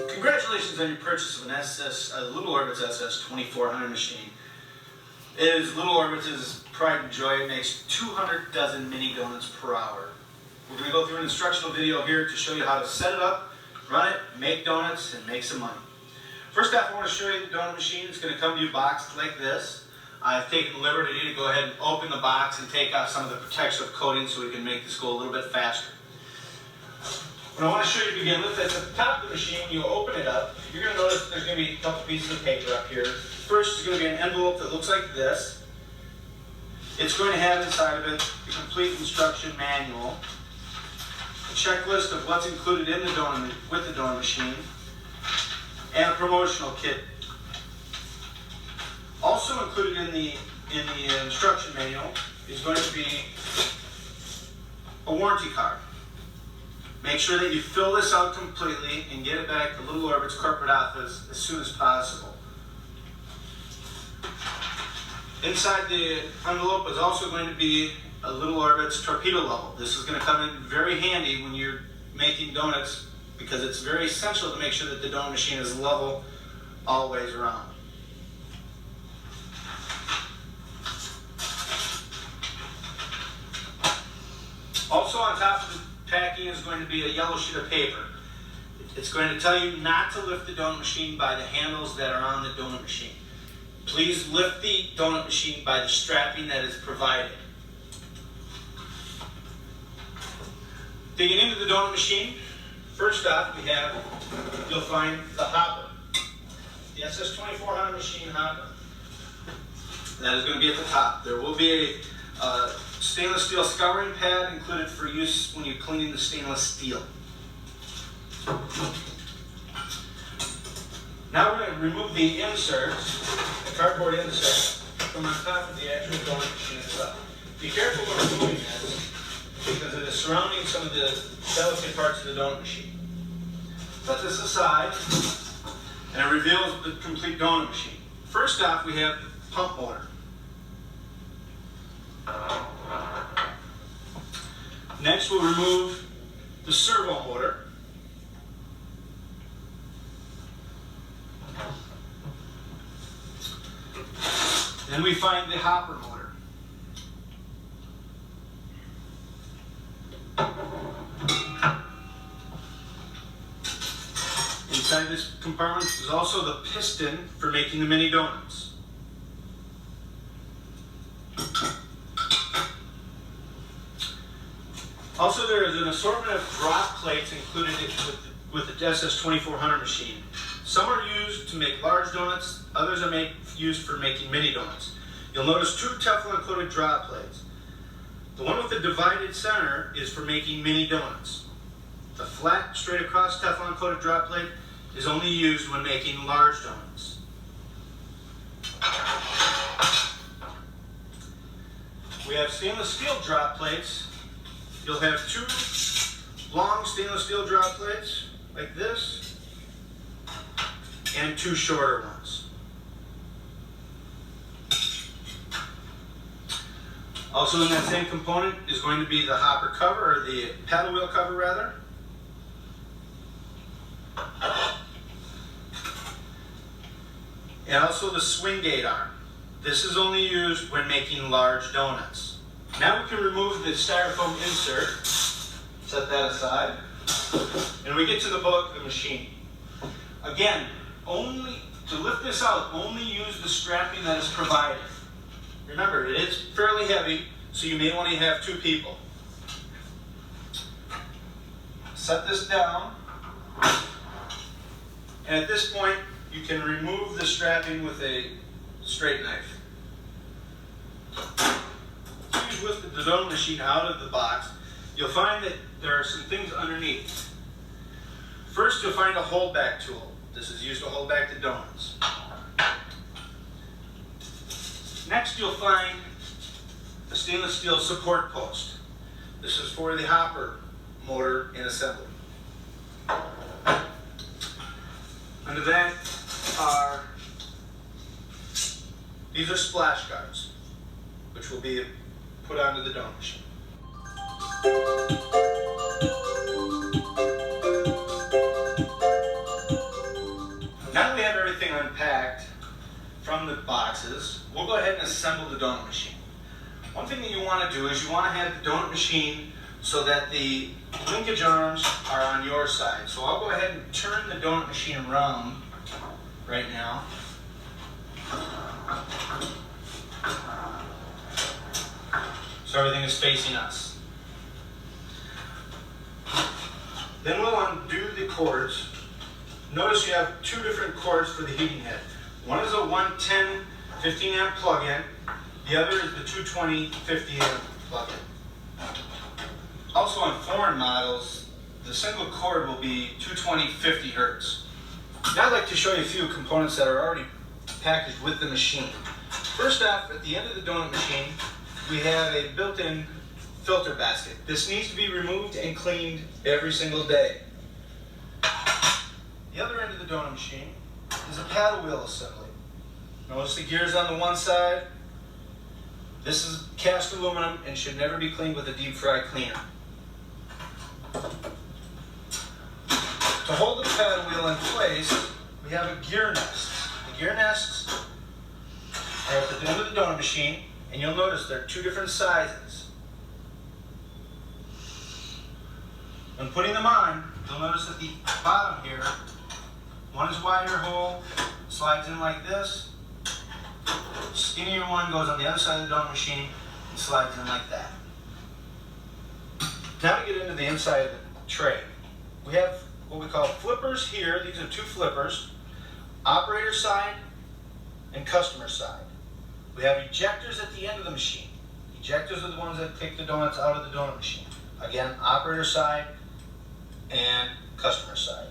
Congratulations on your purchase of a Little Orbits SS2400 machine. It is Little Orbits' pride and joy. It makes 200 dozen mini donuts per hour. We're going to go through an instructional video here to show you how to set it up, run it, make donuts, and make some money. First off, I want to show you the donut machine. It's going to come to you boxed like this. I've taken the liberty to go ahead and open the box and take off some of the protective coating so we can make this go a little bit faster. What I want to show you to begin with, at the top of the machine, you open it up. You're going to notice there's going to be a couple pieces of paper up here. First is going to be an envelope that looks like this. It's going to have inside of it the complete instruction manual, a checklist of what's included in the donut with the donut machine, and a promotional kit. Also included in the instruction manual is going to be a warranty card. Make sure that you fill this out completely and get it back to Little Orbits corporate office as soon as possible. Inside the envelope is also going to be a Little Orbits torpedo level. This is going to come in very handy when you're making donuts because it's very essential to make sure that the donut machine is level all ways around. Also on top of the packing is going to be a yellow sheet of paper. It's going to tell you not to lift the donut machine by the handles that are on the donut machine. Please lift the donut machine by the strapping that is provided. Digging into the donut machine, first off you'll find the hopper. The SS2400 machine hopper. That is going to be at the top. There will be a stainless steel scouring pad included for use when you're cleaning the stainless steel. Now we're going to remove the insert, the cardboard insert, from on top of the actual donut machine itself. Be careful when removing this because it is surrounding some of the delicate parts of the donut machine. Set this aside and it reveals the complete donut machine. First off, we have the pump motor. Next, we'll remove the servo motor. Then we find the hopper motor. Inside this compartment is also the piston for making the mini donuts. Also, there is an assortment of drop plates included with the SS2400 machine. Some are used to make large donuts, others are used for making mini donuts. You'll notice two Teflon coated drop plates. The one with the divided center is for making mini donuts. The flat, straight across Teflon coated drop plate is only used when making large donuts. We have stainless steel drop plates. You'll have two long stainless steel drop plates, like this, and two shorter ones. Also in that same component is going to be the hopper cover, or the paddle wheel cover rather. And also the swing gate arm. This is only used when making large donuts. Now we can remove the styrofoam insert, set that aside, and we get to the bulk of the machine. Again, to lift this out, only use the strapping that is provided. Remember, it is fairly heavy, so you may want to have two people. Set this down, and at this point, you can remove the strapping with a straight knife. With the donut machine out of the box, you'll find that there are some things underneath. First, you'll find a holdback tool. This is used to hold back the donuts. Next, you'll find a stainless steel support post. This is for the hopper motor in assembly. Under that these are splash guards, which will be put onto the donut machine. Now that we have everything unpacked from the boxes, we'll go ahead and assemble the donut machine. One thing that you want to do is you want to have the donut machine so that the linkage arms are on your side. So I'll go ahead and turn the donut machine around right now. So everything is facing us. Then we'll undo the cords. Notice you have two different cords for the heating head. One is a 110 15 amp plug-in. The other is the 220 50 amp plug-in. Also on foreign models, the single cord will be 220 50 hertz. Now I'd like to show you a few components that are already packaged with the machine. First off, at the end of the donut machine, we have a built-in filter basket. This needs to be removed and cleaned every single day. The other end of the donut machine is a paddle wheel assembly. Notice the gears on the one side. This is cast aluminum and should never be cleaned with a deep fry cleaner. To hold the paddle wheel in place, we have a gear nest. The gear nests are at the end of the donut machine, and you'll notice they're two different sizes. When putting them on, you'll notice at the bottom here, one is wider hole, slides in like this. Skinnier one goes on the other side of the donut machine and slides in like that. Now to get into the inside of the tray, we have what we call flippers here. These are two flippers, operator side and customer side. We have ejectors at the end of the machine. Ejectors are the ones that take the donuts out of the donut machine. Again, operator side and customer side.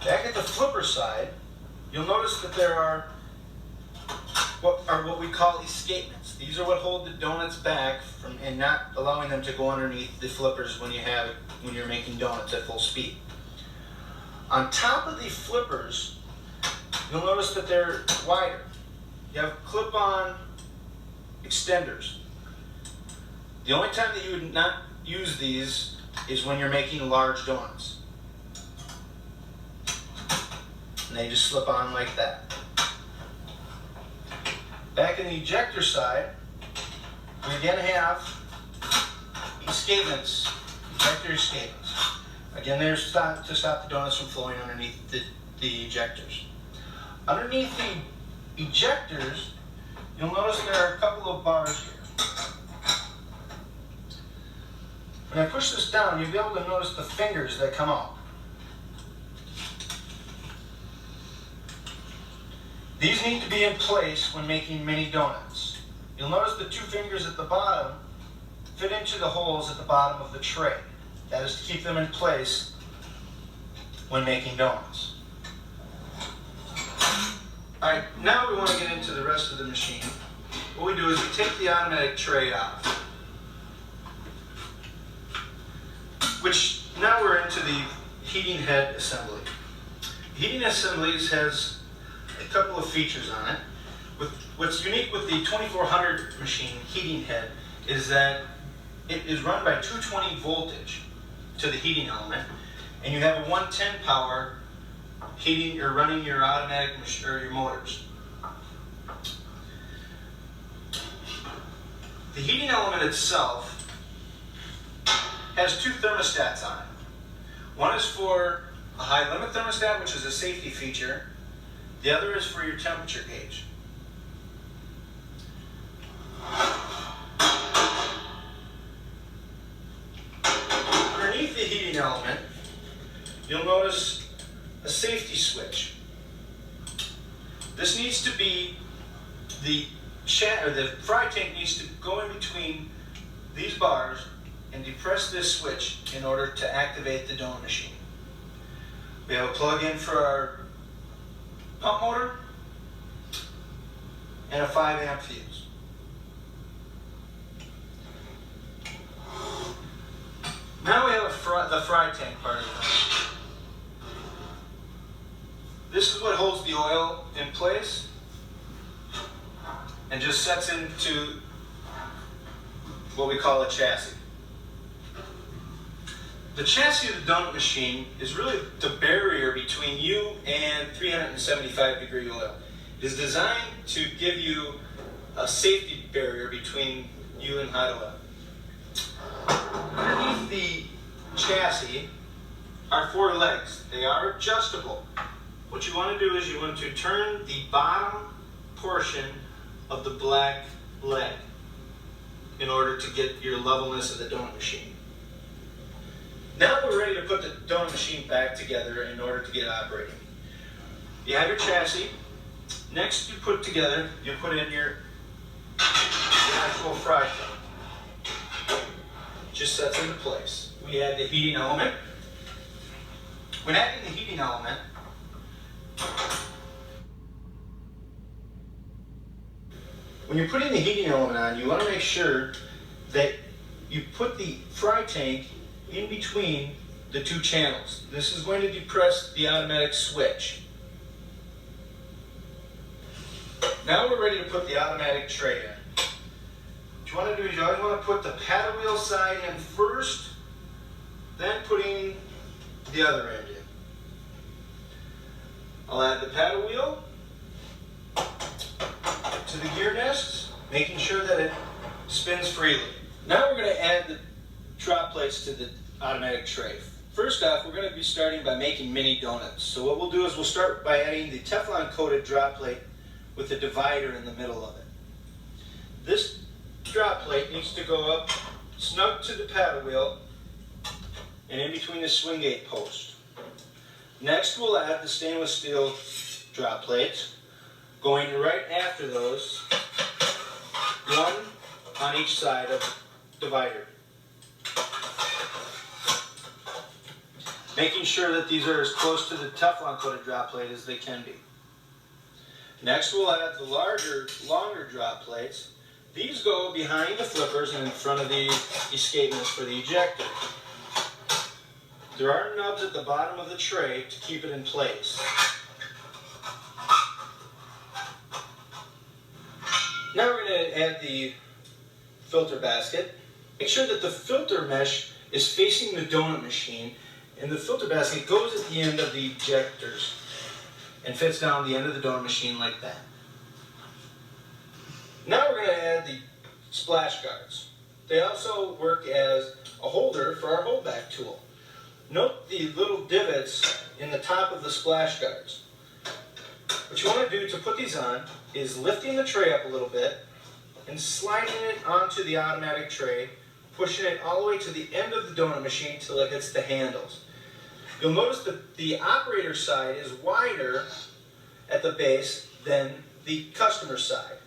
Back at the flipper side, you'll notice that there are what we call escapements. These are what hold the donuts back from and not allowing them to go underneath the flippers when you're making donuts at full speed. On top of the flippers, you'll notice that they're wider. You have clip-on extenders. The only time that you would not use these is when you're making large donuts. And they just slip on like that. Back in the ejector side, we again have escapements, ejector escapements. Again, they're to stop the donuts from flowing underneath the ejectors. Underneath the ejectors, you'll notice there are a couple of bars here. When I push this down, you'll be able to notice the fingers that come out. These need to be in place when making mini donuts. You'll notice the two fingers at the bottom fit into the holes at the bottom of the tray. That is to keep them in place when making donuts. Alright, now we want to get into the rest of the machine. What we do is we take the automatic tray off. Which, now we're into the heating head assembly. Heating assemblies has a couple of features on it. What's unique with the 2400 machine heating head is that it is run by 220 voltage to the heating element, and you have a 110 power heating or running your automatic or your motors. The heating element itself has two thermostats on it. One is for a high limit thermostat, which is a safety feature. The other is for your temperature gauge. Underneath the heating element, you'll notice a safety switch. This needs to be the fry tank needs to go in between these bars and depress this switch in order to activate the donut machine. We have a plug-in for our pump motor and a 5 amp fuse. Now we have the fry tank part of it. This is what holds the oil in place and just sets into what we call a chassis. The chassis of the donut machine is really the barrier between you and 375-degree oil. It is designed to give you a safety barrier between you and hot oil. Underneath the chassis are 4 legs. They are adjustable. What you want to do is you want to turn the bottom portion of the black leg in order to get your levelness of the donut machine. Now we're ready to put the donut machine back together in order to get it operating. You have your chassis. Next you put together, you put in your actual fry pan. Just sets into place. We add the heating element. When adding the heating element, when you're putting the heating element on, you want to make sure that you put the fry tank in between the 2 channels. This is going to depress the automatic switch. Now we're ready to put the automatic tray in. What you want to do is you always want to put the paddle wheel side in first, then putting the other end in. I'll add the paddle wheel to the gear nests, making sure that it spins freely. Now we're going to add the drop plates to the automatic tray. First off, we're going to be starting by making mini donuts. So what we'll do is we'll start by adding the Teflon coated drop plate with a divider in the middle of it. This drop plate needs to go up snug to the paddle wheel and in between the swing gate post. Next we'll add the stainless steel drop plates, going right after those, 1 on each side of the divider. Making sure that these are as close to the Teflon coated drop plate as they can be. Next we'll add the longer drop plates. These go behind the flippers and in front of the escapements for the ejector. There are nubs at the bottom of the tray to keep it in place. Now we're going to add the filter basket. Make sure that the filter mesh is facing the donut machine, and the filter basket goes at the end of the ejectors and fits down the end of the donut machine like that. Now we're going to add the splash guards. They also work as a holder for our holdback tool. Note the little divots in the top of the splash guards. What you want to do to put these on is lifting the tray up a little bit and sliding it onto the automatic tray, pushing it all the way to the end of the donut machine until it hits the handles. You'll notice that the operator side is wider at the base than the customer side.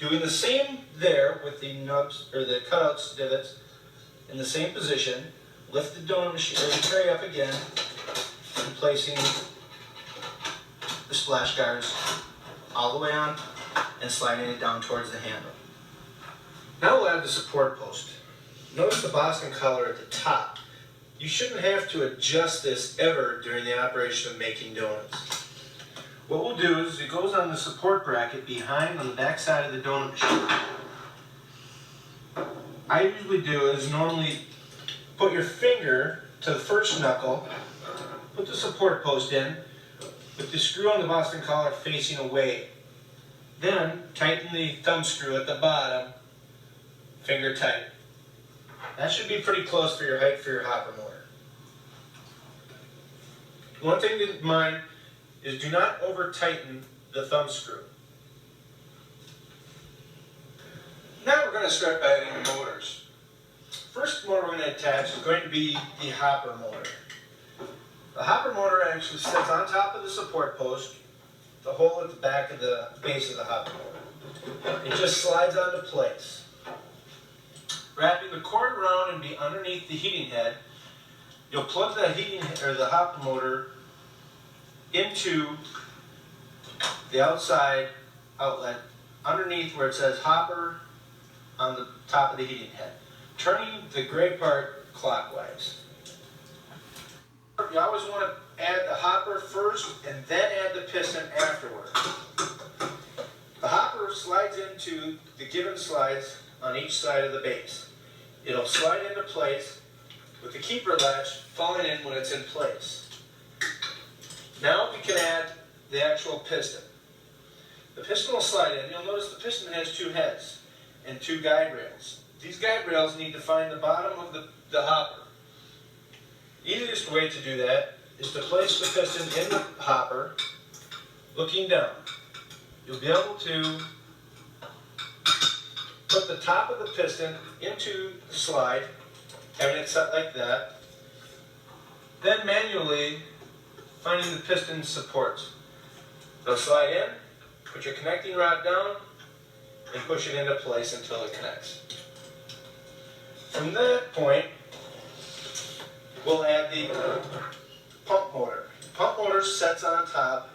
Doing the same there with the nubs or the cutouts divots in the same position. Lift the donut machine or the tray up again and placing the splash guards all the way on and sliding it down towards the handle. Now we'll add the support post. Notice the Boston collar at the top. You shouldn't have to adjust this ever during the operation of making donuts. What we'll do is it goes on the support bracket behind on the back side of the donut machine. I usually do is normally put your finger to the first knuckle, put the support post in, with the screw on the Boston collar facing away. Then tighten the thumb screw at the bottom, finger tight. That should be pretty close for your height for your hopper motor. One thing to keep in mind is do not over tighten the thumb screw. Now we're going to start by adding the motors. First motor we're going to attach is going to be the hopper motor. The hopper motor actually sits on top of the support post, the hole at the back of the base of the hopper motor. It just slides onto place. Wrapping the cord around and be underneath the heating head, you'll plug the the hopper motor into the outside outlet underneath where it says hopper on the top of the heating head, turning the gray part clockwise. You always want to add the hopper first and then add the piston afterward. The hopper slides into the given slides on each side of the base. It'll slide into place with the keeper latch falling in when it's in place. Now we can add the actual piston. The piston will slide in. You'll notice the piston has two heads and two guide rails. These guide rails need to find the bottom of the hopper. The easiest way to do that is to place the piston in the hopper, looking down. You'll be able to put the top of the piston into the slide, having it set like that, then manually finding the piston supports. So slide in, put your connecting rod down, and push it into place until it connects. From that point, we'll add the pump motor. The pump motor sets on top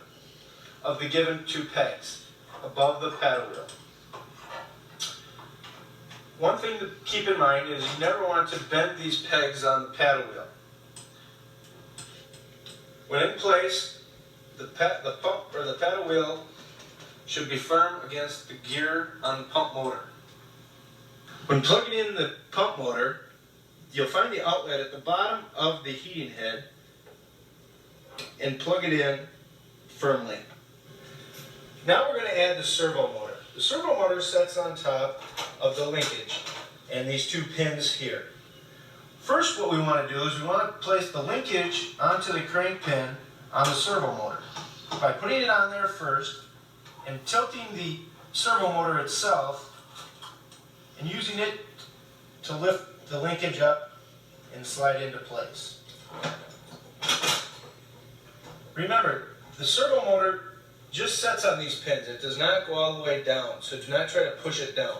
of the given two pegs above the paddle wheel. One thing to keep in mind is you never want to bend these pegs on the paddle wheel. When in place, the pump or the paddle wheel should be firm against the gear on the pump motor. When plugging in the pump motor, you'll find the outlet at the bottom of the heating head and plug it in firmly. Now we're going to add the servo motor. The servo motor sets on top of the linkage and these two pins here. First, what we want to do is we want to place the linkage onto the crank pin on the servo motor. By putting it on there first and tilting the servo motor itself and using it to lift the linkage up and slide into place. Remember, the servo motor just sets on these pins. It does not go all the way down, so do not try to push it down.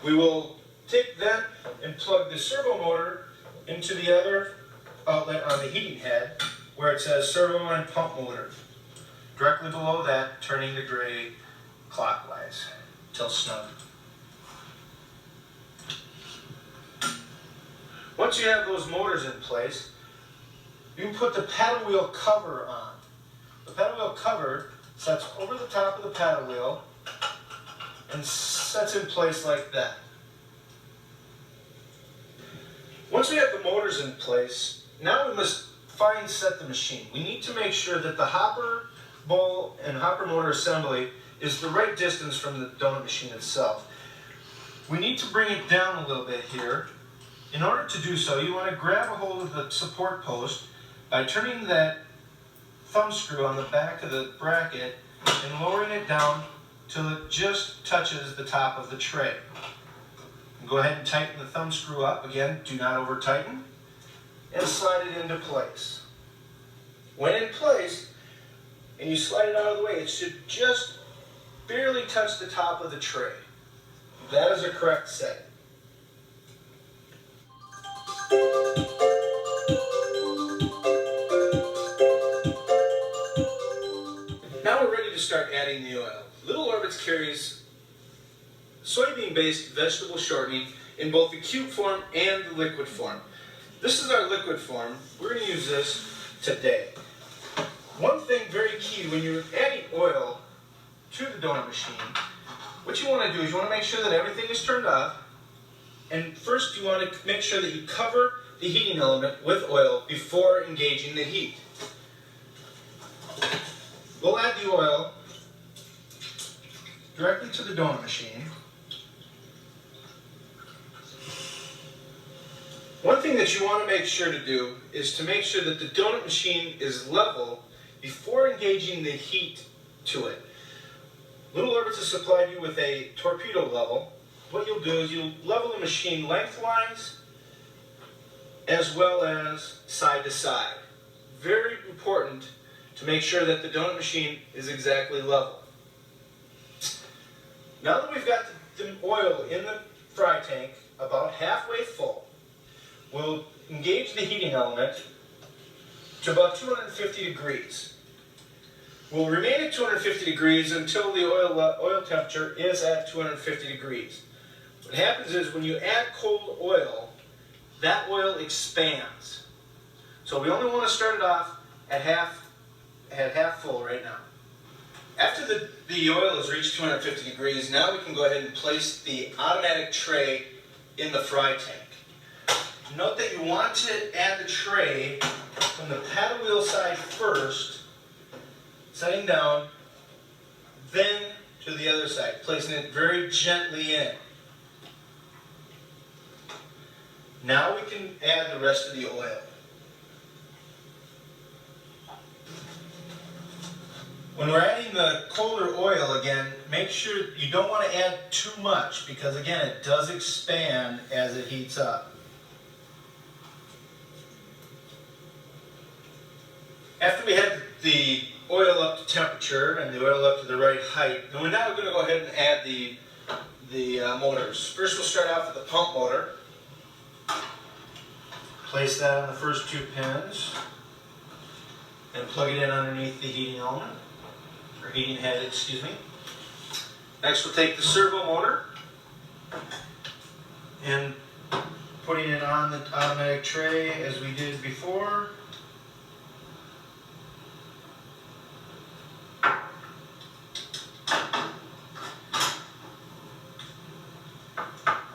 We will take that and plug the servo motor into the other outlet on the heating head where it says servo and pump motor. Directly below that, turning the gray clockwise till snug. Once you have those motors in place, you can put the paddle wheel cover on. The paddle wheel cover sets over the top of the paddle wheel and sets in place like that. Once we have the motors in place, now we must fine set the machine. We need to make sure that the hopper bowl and hopper motor assembly is the right distance from the donut machine itself. We need to bring it down a little bit here. In order to do so, you want to grab a hold of the support post by turning that thumb screw on the back of the bracket and lowering it down till it just touches the top of the tray. And go ahead and tighten the thumb screw up. Again, do not over tighten. And slide it into place. When in place, and you slide it out of the way, it should just barely touch the top of the tray. That is a correct setting. Now we're ready to start adding the oil. Little Orbits carries soybean-based vegetable shortening in both the cube form and the liquid form. This is our liquid form. We're going to use this today. One thing very key when you're adding oil to the donut machine, what you want to do is you want to make sure that everything is turned off. And first you want to make sure that you cover the heating element with oil before engaging the heat. We'll add the oil directly to the donut machine. One thing that you want to make sure to do is to make sure that the donut machine is level before engaging the heat to it. Little Orbits has supplied you with a torpedo level. What you'll do is you'll level the machine lengthwise as well as side to side. Very important to make sure that the donut machine is exactly level. Now that we've got the oil in the fry tank about halfway full, we'll engage the heating element to about 250 degrees. We'll remain at 250 degrees until the oil temperature is at 250 degrees. What happens is when you add cold oil, that oil expands. So we only want to start it off at half full right now. After the oil has reached 250 degrees, now we can go ahead and place the automatic tray in the fry tank. Note that you want to add the tray from the paddle wheel side first, setting down, then to the other side, placing it very gently in. Now we can add the rest of the oil. When we're adding the colder oil again, make sure you don't want to add too much because again, it does expand as it heats up. After we have the oil up to temperature and the oil up to the right height, then we're now going to go ahead and add the motors. First we'll start off with the pump motor. Place that on the first two pins and plug it in underneath the heating element, or heating head, excuse me. Next we'll take the servo motor and putting it on the automatic tray as we did before.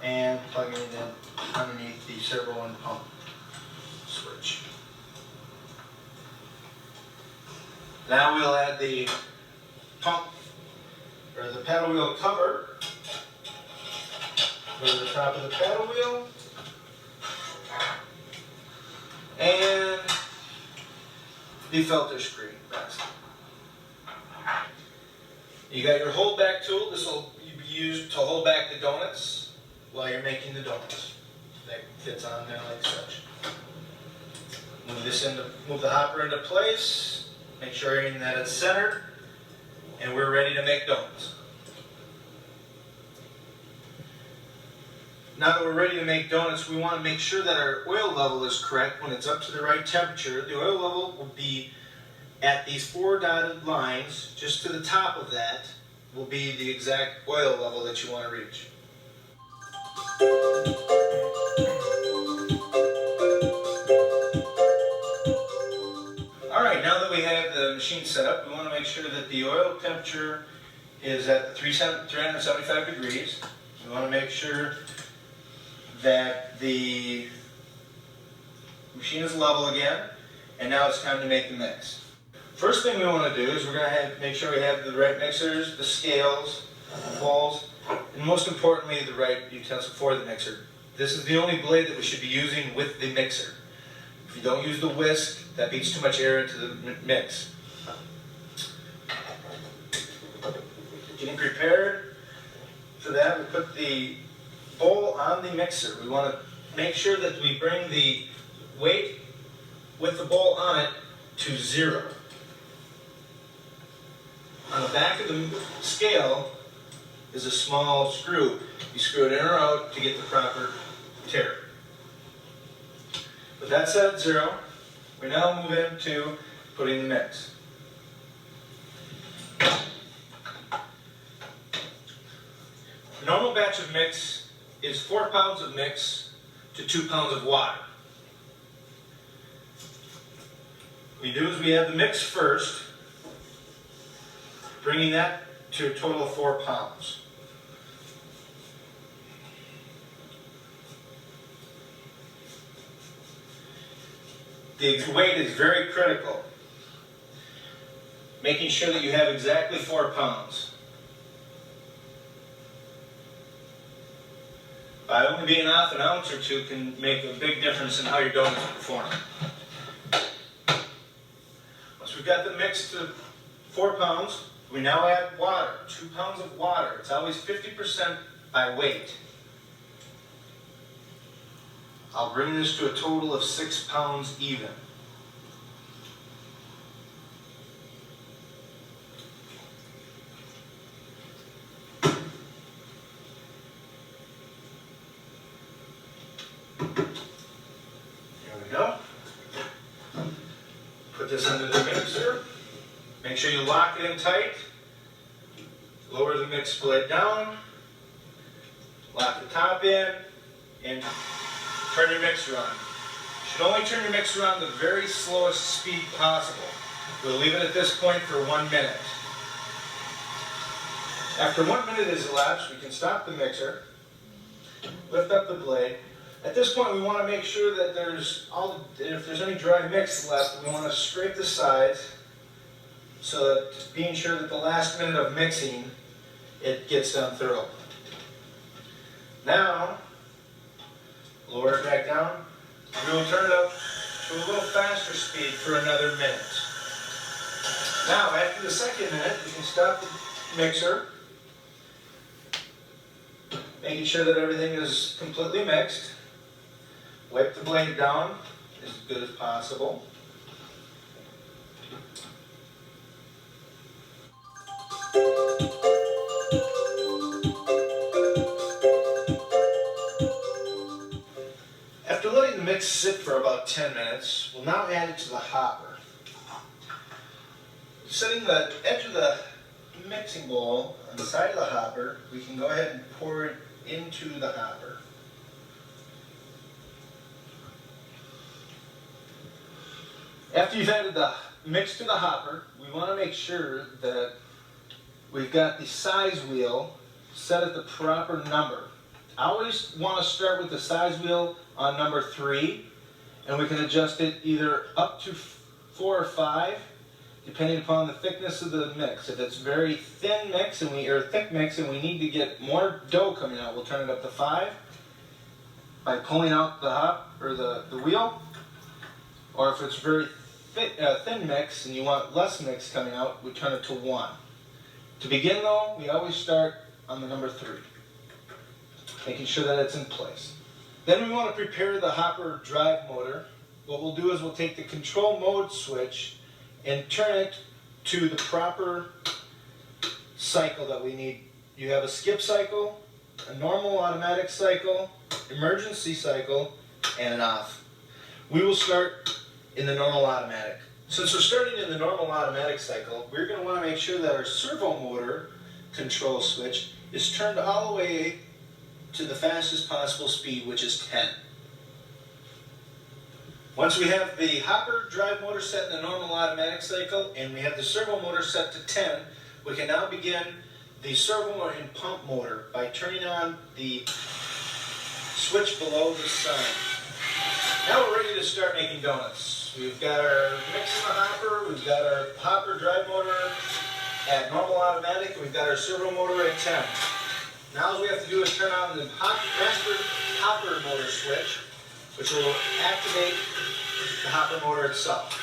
And plugging it in underneath the servo and pump switch. Now we'll add the pump, or the paddle wheel cover. Go to the top of the paddle wheel. And the filter screen rest. You got your hold back tool. This will be used to hold back the donuts while you're making the donuts. That fits on there like such. Move the hopper into place. Make sure that it's centered, and we're ready to make donuts. Now that we're ready to make donuts, we want to make sure that our oil level is correct. When it's up to the right temperature, the oil level will be at these 4 dotted lines. Just to the top of that will be the exact oil level that you want to reach. Alright, now that we have the machine set up, we want to make sure that the oil temperature is at 375 degrees. We want to make sure that the machine is level again, and now it's time to make the mix. First thing we want to do is we're going to make sure we have the right mixers, the scales, the balls, and most importantly, the right utensil for the mixer. This is the only blade that we should be using with the mixer. If you don't use the whisk, that beats too much air into the mix. Getting prepared for that, we put the bowl on the mixer. We want to make sure that we bring the weight with the bowl on it to 0. On the back of the scale is a small screw. You screw it in or out to get the proper tare. With that set at 0, we now move into putting the mix. A normal batch of mix is 4 pounds of mix to 2 pounds of water. What we do is we add the mix first, bringing that to a total of 4 pounds. The weight is very critical. Making sure that you have exactly 4 pounds. By only being off an ounce or 2 can make a big difference in how your donuts perform. Once we've got the mix to 4 pounds, we now add water, 2 pounds of water. It's always 50% by weight. I'll bring this to a total of 6 pounds even. There we go. Put this into the mixer. Make sure you lock it in tight. Lower the mix blade down. Lock the top in. And turn your mixer on. You should only turn your mixer on the very slowest speed possible. We'll leave it at this point for 1 minute. After 1 minute has elapsed, we can stop the mixer, lift up the blade, At this point, we want to make sure that if there's any dry mix left, we want to scrape the sides so that being sure that the last minute of mixing, it gets done thorough. Now, lower it back down. We will turn it up to a little faster speed for another minute. Now, after the second minute, we can stop the mixer, making sure that everything is completely mixed. Wipe the blade down as good as possible. After letting the mix sit for about 10 minutes, we'll now add it to the hopper. Setting the edge of the mixing bowl on the side of the hopper, we can go ahead and pour it into the hopper. After you've added the mix to the hopper, we want to make sure that we've got the size wheel set at the proper number. I always want to start with the size wheel on number 3, and we can adjust it either up to 4 or 5, depending upon the thickness of the mix. If it's very thin mix or thick mix and we need to get more dough coming out, we'll turn it up to 5 by pulling out the wheel. Or if it's very thin mix and you want less mix coming out, we turn it to 1. To begin though, we always start on the number 3, making sure that it's in place. Then we want to prepare the hopper drive motor. What we'll do is we'll take the control mode switch and turn it to the proper cycle that we need. You have a skip cycle, a normal automatic cycle, emergency cycle, and an off. We will start in the normal automatic. Since we're starting in the normal automatic cycle, we're going to want to make sure that our servo motor control switch is turned all the way to the fastest possible speed, which is 10. Once we have the hopper drive motor set in the normal automatic cycle and we have the servo motor set to 10, we can now begin the servo and pump motor by turning on the switch below the sign. Now we're ready to start making donuts. We've got our mix in the hopper, we've got our hopper drive motor at normal automatic, and we've got our servo motor at 10. Now all we have to do is turn on the master hopper motor switch, which will activate the hopper motor itself.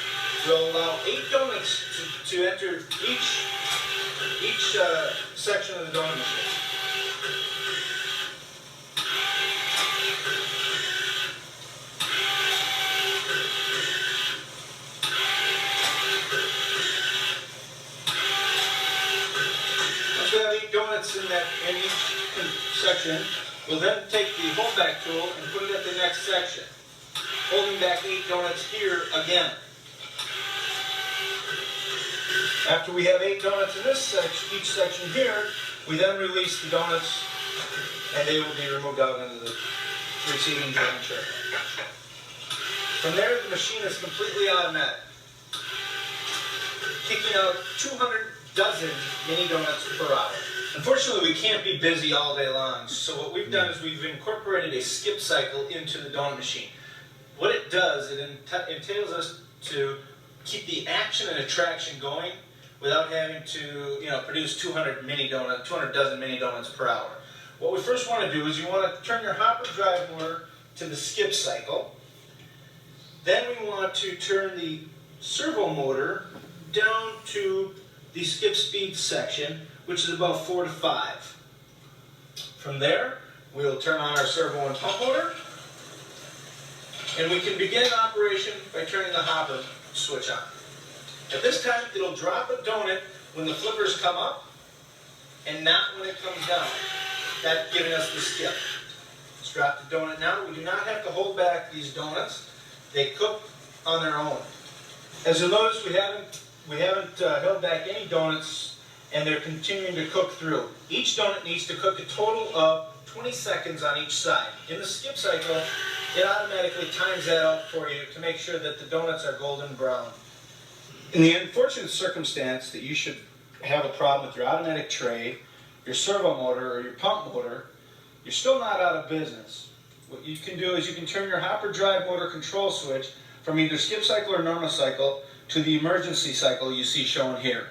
We'll allow 8 donuts to enter each section of the donut machine. Once we have 8 donuts in each section, we'll then take the holdback tool and put it at the next section, holding back 8 donuts here again. After we have 8 donuts in this section, each section here, we then release the donuts and they will be removed out into the receiving donut tray. From there, the machine is completely automatic, kicking out 200 dozen mini donuts per hour. Unfortunately, we can't be busy all day long, so what we've done is we've incorporated a skip cycle into the donut machine. What it does, it entails us to keep the action and attraction going without having to, produce 200 dozen mini donuts per hour. What we first want to do is you want to turn your hopper drive motor to the skip cycle. Then we want to turn the servo motor down to the skip speed section, which is about 4 to 5. From there, we'll turn on our servo and pump motor, and we can begin operation by turning the hopper switch on. At this time, it'll drop a donut when the flippers come up, and not when it comes down. That's giving us the skip. Let's drop the donut now. We do not have to hold back these donuts. They cook on their own. As you'll notice, we haven't held back any donuts, and they're continuing to cook through. Each donut needs to cook a total of 20 seconds on each side. In the skip cycle, it automatically times that out for you to make sure that the donuts are golden brown. In the unfortunate circumstance that you should have a problem with your automatic tray, your servo motor, or your pump motor, you're still not out of business. what you can do is you can turn your hopper drive motor control switch from either skip cycle or normal cycle to the emergency cycle you see shown here.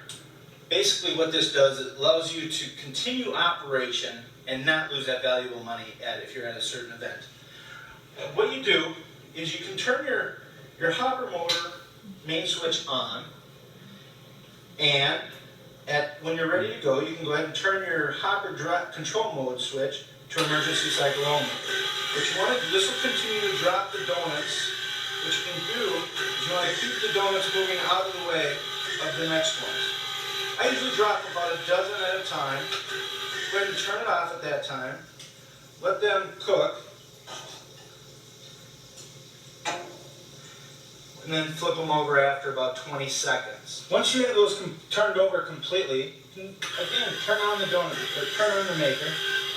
Basically what this does, it allows you to continue operation and not lose that valuable money if you're at a certain event. What you do is you can turn your hopper motor main switch on, and when you're ready to go, you can go ahead and turn your hopper control mode switch to emergency cycle only. What you want to do, this will continue to drop the donuts. What you can do is you want to keep the donuts moving out of the way of the next ones. I usually drop about a dozen at a time. Go ahead and turn it off at that time. Let them cook. And then flip them over after about 20 seconds. Once you have those turned over completely, you can again turn on the donut, or turn on the maker,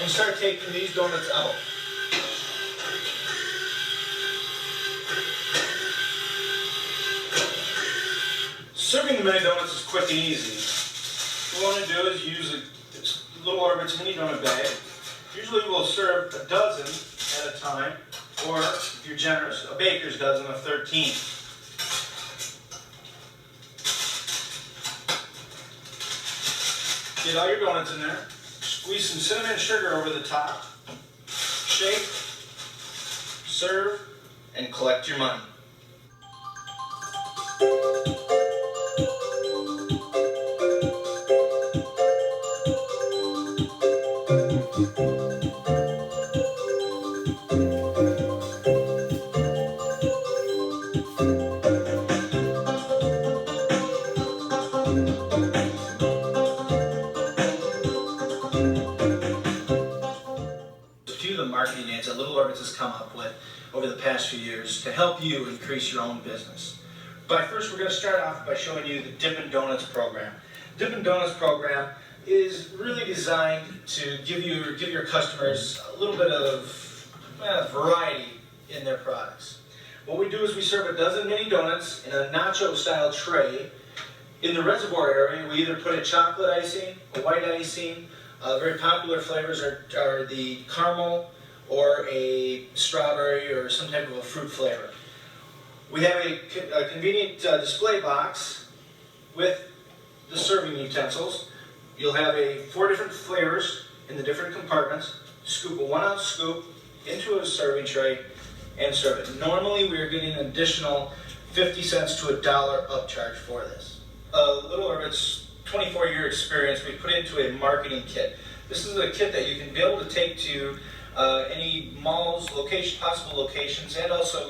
and start taking these donuts out. Serving the mini donuts is quick and easy. What you want to do is use a Little Orbit's mini donut bag. Usually we'll serve a dozen at a time, or if you're generous, a baker's dozen of 13. Get all your donuts in there. Squeeze some cinnamon and sugar over the top. Shake, serve, and collect your money. Marketing aids that Little Orbits has come up with over the past few years to help you increase your own business. But first we're going to start off by showing you the Dippin' Donuts program. Dippin' Donuts program is really designed to give your customers a little bit of variety in their products. What we do is we serve a dozen mini donuts in a nacho style tray. In the reservoir area we either put a chocolate icing, a white icing. Very popular flavors are the caramel or a strawberry or some type of a fruit flavor. We have a convenient display box with the serving utensils. You'll have 4 different flavors in the different compartments. Scoop a 1-ounce scoop into a serving tray and serve it. Normally we are getting an additional 50 cents to $1 upcharge for this. Little Orbit's 24-year experience we put into a marketing kit. This is a kit that you can be able to take to any malls, possible locations, and also